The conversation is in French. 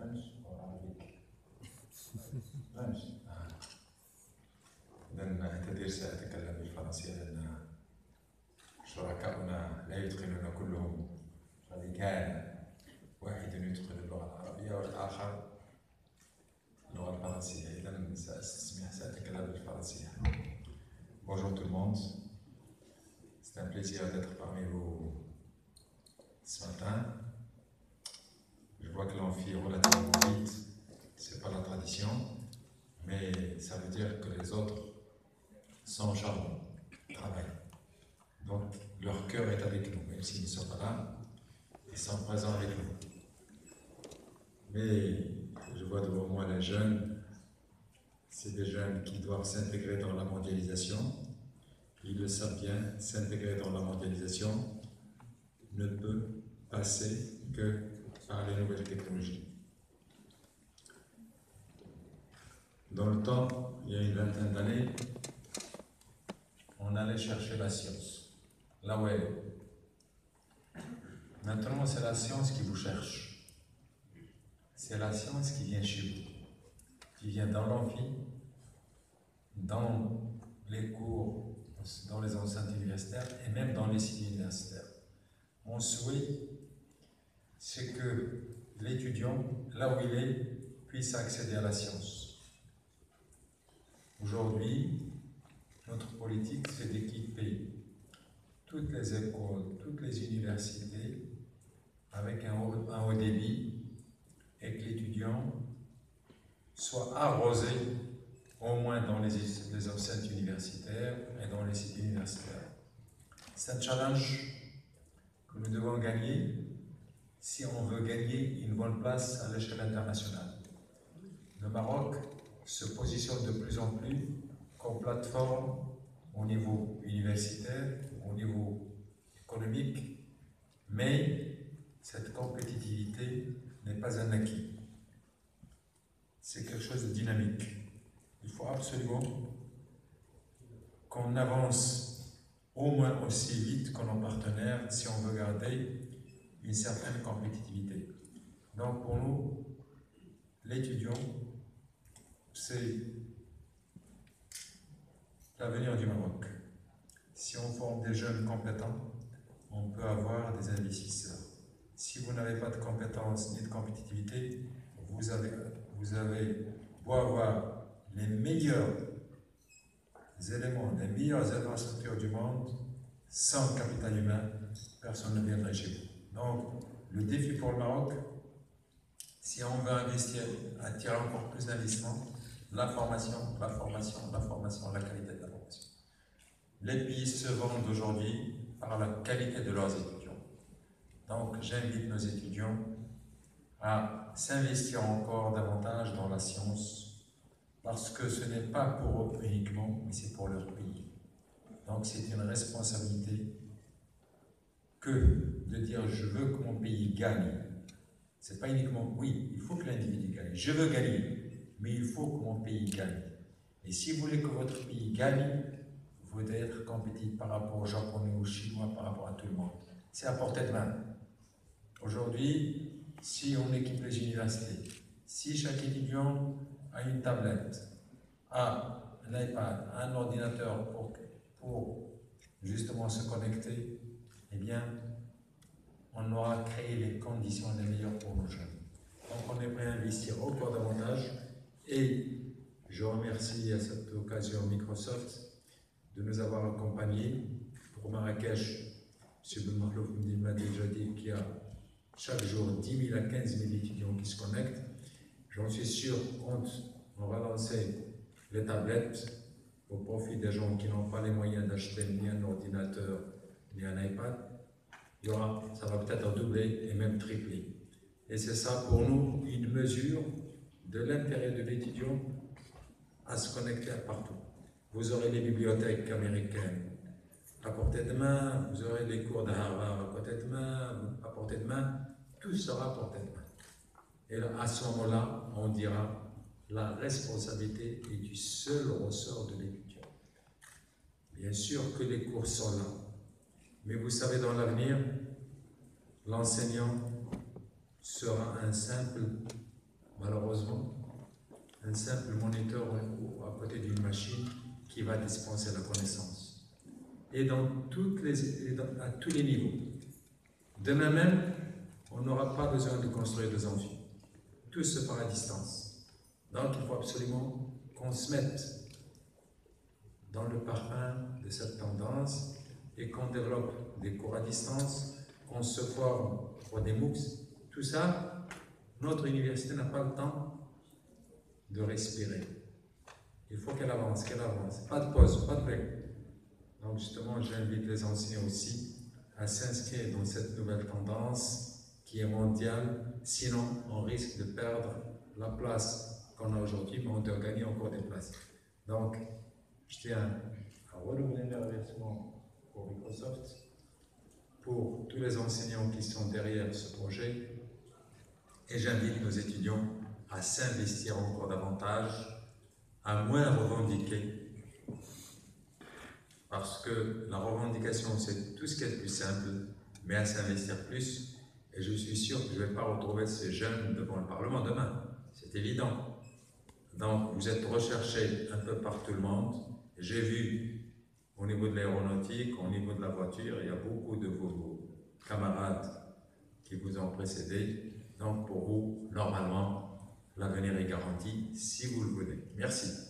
French or Arabic? French. إذن أعتذر سأتكلم بالفرنسية لأن شركاؤنا لا يتقنون كلهم شريكان، واحد يتقن اللغة العربية والآخر اللغة الفرنسية. إذن سأتكلم بالفرنسية. Bonjour tout le monde. C'est un plaisir d'être parmi vous ce matin. Je vois que l'on fait relativement vite, c'est pas la tradition, mais ça veut dire que les autres sont charbon, travaillent. Donc leur cœur est avec nous, même s'ils ne sont pas là, ils sont présents avec nous. Mais je vois devant moi les jeunes, c'est des jeunes qui doivent s'intégrer dans la mondialisation. Ils le savent bien, s'intégrer dans la mondialisation ne peut passer que par les nouvelles technologies. Dans le temps, il y a une vingtaine d'années, on allait chercher la science, là où elle est. Maintenant, c'est la science qui vous cherche. C'est la science qui vient chez vous, qui vient dans l'amphi, dans les cours, dans les enceintes universitaires et même dans les sites universitaires. Mon souhait, c'est que l'étudiant, là où il est, puisse accéder à la science. Aujourd'hui, notre politique, c'est d'équiper toutes les écoles, toutes les universités avec un haut débit et que l'étudiant soit arrosé au moins dans les enceintes universitaires et dans les sites universitaires. C'est un challenge que nous devons gagner si on veut gagner une bonne place à l'échelle internationale. Le Maroc se positionne de plus en plus comme plateforme au niveau universitaire, au niveau économique, mais cette compétitivité n'est pas un acquis. C'est quelque chose de dynamique. Il faut absolument qu'on avance au moins aussi vite que nos partenaires si on veut garder une certaine compétitivité. Donc pour nous, l'étudiant, c'est l'avenir du Maroc. Si on forme des jeunes compétents, on peut avoir des investisseurs. Si vous n'avez pas de compétences ni de compétitivité, vous avez beau avoir les meilleurs éléments, les meilleures infrastructures du monde, sans capital humain, personne ne viendrait chez vous. Donc, le défi pour le Maroc, si on veut investir, attirer encore plus d'investissements, la formation, la qualité de la formation. Les pays se vendent aujourd'hui par la qualité de leurs étudiants. Donc, j'invite nos étudiants à s'investir encore davantage dans la science, parce que ce n'est pas pour eux uniquement, mais c'est pour leur pays. Donc, c'est une responsabilité que de dire je veux que mon pays gagne. C'est pas uniquement oui, il faut que l'individu gagne. Je veux gagner, mais il faut que mon pays gagne. Et si vous voulez que votre pays gagne, vous devez être compétitif par rapport aux Japonais, aux Chinois, par rapport à tout le monde. C'est à portée de main. Aujourd'hui, si on équipe les universités, si chaque étudiant a une tablette, a un iPad, un ordinateur pour justement se connecter, eh bien, on aura créé les conditions les meilleures pour nos jeunes. Donc on est prêt à investir encore davantage et je remercie à cette occasion Microsoft de nous avoir accompagnés pour Marrakech. M. Ben Mahlouf m'a déjà dit qu'il y a chaque jour 10 000 à 15 000 étudiants qui se connectent. J'en suis sûr, quand on va lancer les tablettes au profit des gens qui n'ont pas les moyens d'acheter ni un ordinateur ni un iPad, ça va peut-être doubler et même tripler. Et c'est ça pour nous une mesure de l'intérêt de l'étudiant à se connecter partout. Vous aurez les bibliothèques américaines à portée de main, vous aurez les cours de Harvard à portée de main, tout sera à portée de main. Et là, à ce moment-là, on dira la responsabilité est du seul ressort de l'étudiant. Bien sûr que les cours sont là, mais vous savez, dans l'avenir, l'enseignant sera un simple malheureusement, un simple moniteur à côté d'une machine qui va dispenser la connaissance. Et à tous les niveaux. Demain même, on n'aura pas besoin de construire des amphis. Tout se fera à distance. Donc il faut absolument qu'on se mette dans le parfum de cette tendance et qu'on développe des cours à distance, qu'on se forme pour des MOOCs. Tout ça, notre université n'a pas le temps de respirer. Il faut qu'elle avance, Pas de pause, pas de break. Donc justement, j'invite les enseignants aussi à s'inscrire dans cette nouvelle tendance qui est mondiale. Sinon, on risque de perdre la place qu'on a aujourd'hui, mais on doit gagner encore des places. Donc, je tiens à renouveler mes remerciements pour Microsoft, pour tous les enseignants qui sont derrière ce projet, et j'invite nos étudiants à s'investir encore davantage, à moins revendiquer, parce que la revendication c'est tout ce qui est le plus simple, mais à s'investir plus, et je suis sûr que je ne vais pas retrouver ces jeunes devant le Parlement demain, c'est évident. Donc vous êtes recherchés un peu par tout le monde. J'ai vu au niveau de l'aéronautique, au niveau de la voiture, il y a beaucoup de vos camarades qui vous ont précédé. Donc pour vous, normalement, l'avenir est garanti si vous le voulez. Merci.